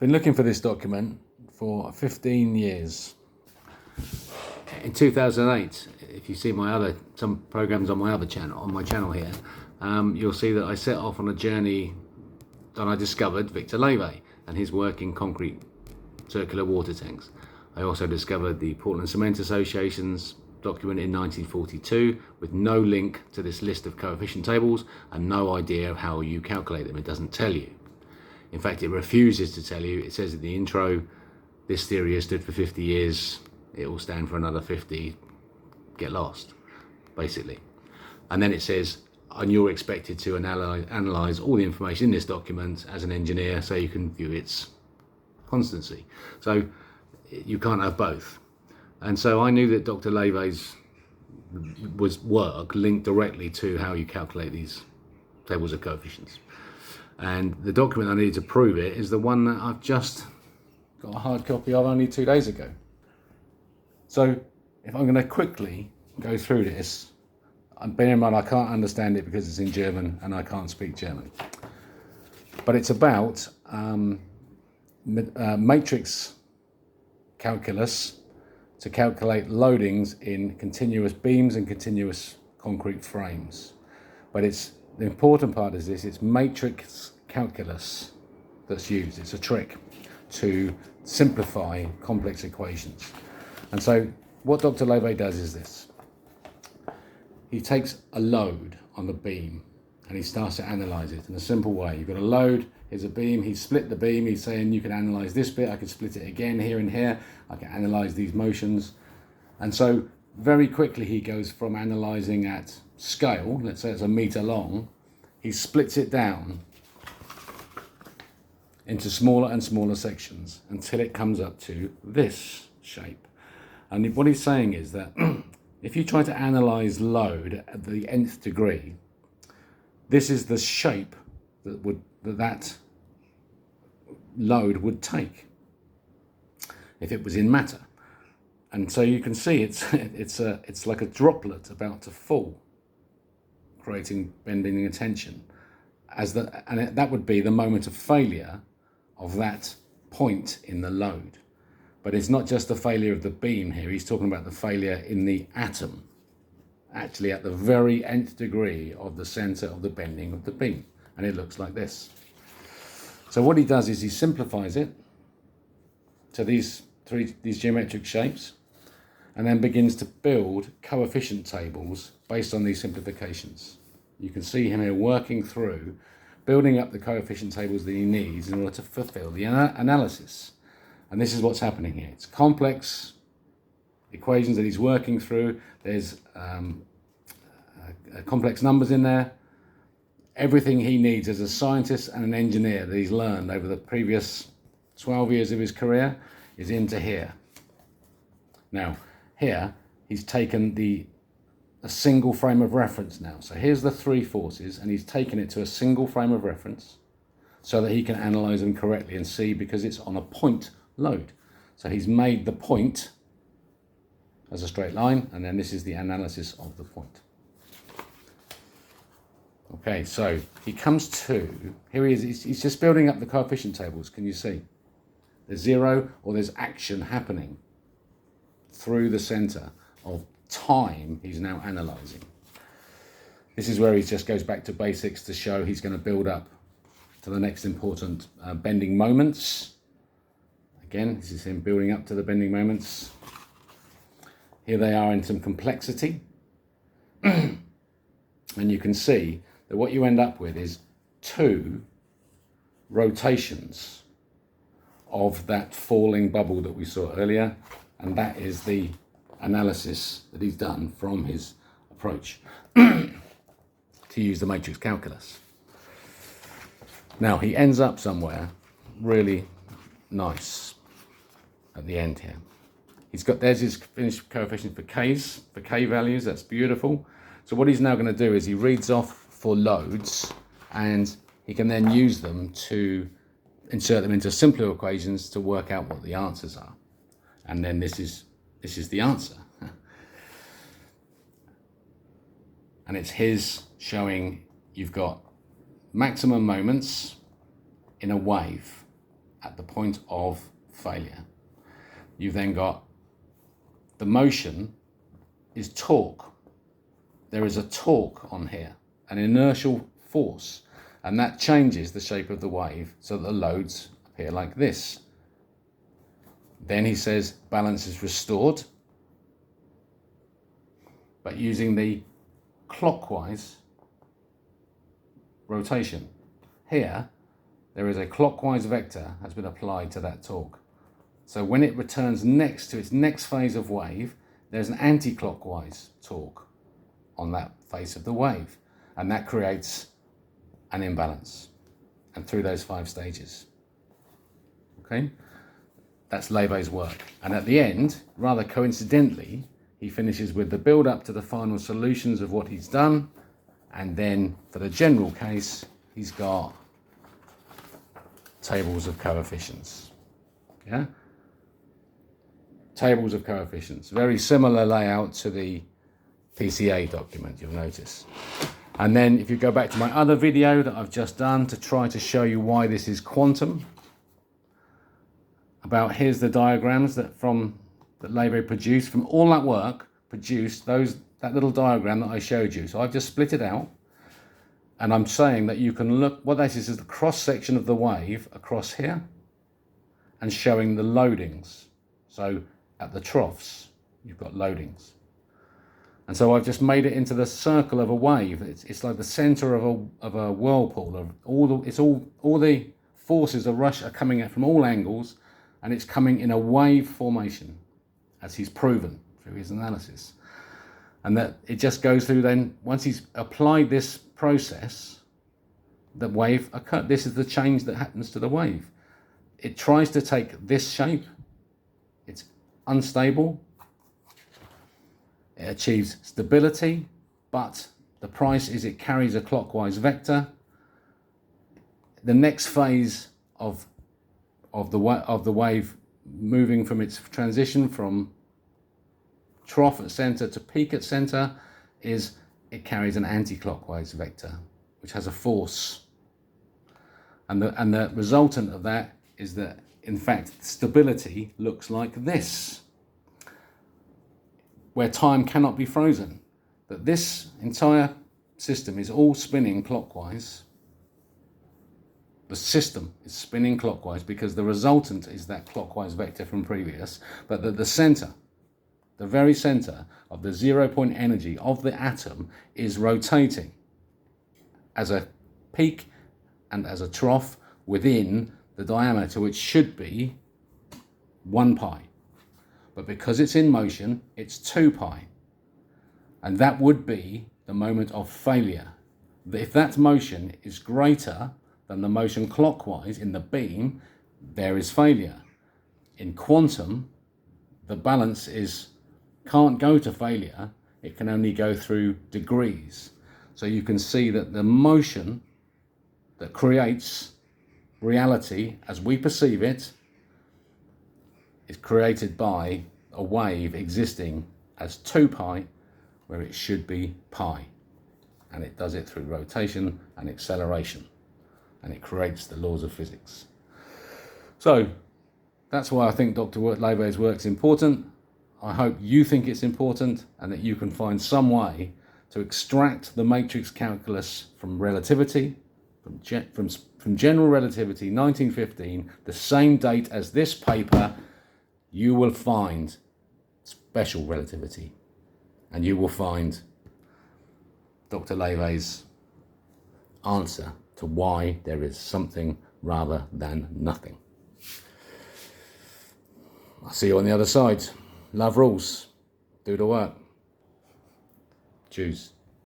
Been looking for this document for 15 years. In 2008, if you see some programs on my channel here, you'll see that I set off on a journey that I discovered Victor Lewe and his work in concrete circular water tanks. I also discovered the Portland Cement Association's document in 1942 with no link to this list of coefficient tables and no idea of how you calculate them. It doesn't tell you. In fact, it refuses to tell you. It says in the intro, this theory has stood for 50 years. It will stand for another 50. Get lost, basically. And then it says, and you're expected to analyze all the information in this document as an engineer so you can view its constancy. So you can't have both. And so I knew that Dr. Lewe's work linked directly to how you calculate these tables of coefficients. And the document I needed to prove it is the one that I've just got a hard copy of only 2 days ago. So if I'm going to quickly go through this, bear in mind I can't understand it because it's in German and I can't speak German. But it's about matrix calculus to calculate loadings in continuous beams and continuous concrete frames. But the important part is this, it's matrix calculus that's used. It's a trick to simplify complex equations. And so what Dr. Lewe does is this. He takes a load on the beam and he starts to analyze it in a simple way. You've got a load, here's a beam, he's split the beam, he's saying you can analyze this bit, I can split it again here and here, I can analyze these motions. And so very quickly he goes from analyzing at scale, let's say it's a meter long, he splits it down into smaller and smaller sections until it comes up to this shape. And what he's saying is that if you try to analyze load at the nth degree, this is the shape that load would take if it was in matter. And so you can see it's like a droplet about to fall, creating bending and tension, that would be the moment of failure of that point in the load. But it's not just the failure of the beam here, he's talking about the failure in the atom, actually at the very nth degree of the center of the bending of the beam. And it looks like this. So what he does is he simplifies it to these geometric shapes and then begins to build coefficient tables based on these simplifications. You can see him here working through, building up the coefficient tables that he needs in order to fulfill the analysis. And this is what's happening here. It's complex equations that he's working through. There's complex numbers in there. Everything he needs as a scientist and an engineer that he's learned over the previous 12 years of his career is into here. Now, here, he's taken a single frame of reference now. So here's the three forces, and he's taken it to a single frame of reference so that he can analyze them correctly and see, because it's on a point load. So he's made the point as a straight line, and then this is the analysis of the point. Okay, so he comes to, here he is, he's just building up the coefficient tables, can you see? There's zero, or there's action happening through the center of time he's now analyzing. This is where he just goes back to basics to show he's going to build up to the next important bending moments. Again, this is him building up to the bending moments. Here they are in some complexity. And you can see that what you end up with is 2 rotations of that falling bubble that we saw earlier. And that is the analysis that he's done from his approach to use the matrix calculus. Now he ends up somewhere really nice at the end here. There's his finished coefficient for K values, that's beautiful. So what he's now going to do is he reads off for loads, and he can then use them to insert them into simpler equations to work out what the answers are. And then this is the answer. And it's his showing you've got maximum moments in a wave at the point of failure. You've then got the motion is torque. There is a torque on here, an inertial force, and that changes the shape of the wave so that the loads appear like this. Then he says balance is restored, but using the clockwise rotation. Here, there is a clockwise vector has been applied to that torque. So when it returns next to its next phase of wave, there's an anti-clockwise torque on that face of the wave, and that creates an imbalance, and through those 5 stages. Okay, that's Lewe's work. And at the end, rather coincidentally, he finishes with the build up to the final solutions of what he's done, and then for the general case, he's got tables of coefficients. Yeah, tables of coefficients, very similar layout to the PCA document, you'll notice. And then if you go back to my other video that I've just done to try to show you why this is quantum, here's the diagrams that Lewe produced from all that work, produced that little diagram that I showed you. So I've just split it out, and I'm saying that you can look, what that is the cross section of the wave across here, and showing the loadings. So at the troughs, you've got loadings. And so I've just made it into the circle of a wave. It's like the center of a whirlpool of all the forces are coming out from all angles, and it's coming in a wave formation, as he's proven through his analysis. And that it just goes through then, once he's applied this process, the wave occurs. This is the change that happens to the wave. It tries to take this shape. It's unstable. It achieves stability, but the price is it carries a clockwise vector. The next phase of the wave moving from its transition from trough at center to peak at center is it carries an anti-clockwise vector, which has a force. And the resultant of that is that, in fact, stability looks like this, where time cannot be frozen. That this entire system is all spinning clockwise. The system is spinning clockwise because the resultant is that clockwise vector from previous, but that the center, the very center of the 0 point energy of the atom is rotating as a peak and as a trough within the diameter, which should be 1 pi. But because it's in motion, it's 2 pi. And that would be the moment of failure. If that motion is greater than the motion clockwise in the beam, there is failure. In quantum, the balance can't go to failure, it can only go through degrees. So you can see that the motion that creates reality as we perceive it is created by a wave existing as 2 pi, where it should be pi. And it does it through rotation and acceleration. And it creates the laws of physics. So that's why I think Dr. Lewe's work is important. I hope you think it's important and that you can find some way to extract the matrix calculus from relativity, from general relativity, 1915, the same date as this paper. You will find special relativity, and you will find Dr. Lewe's answer to why there is something rather than nothing. I'll see you on the other side. Love rules. Do the work. Choose.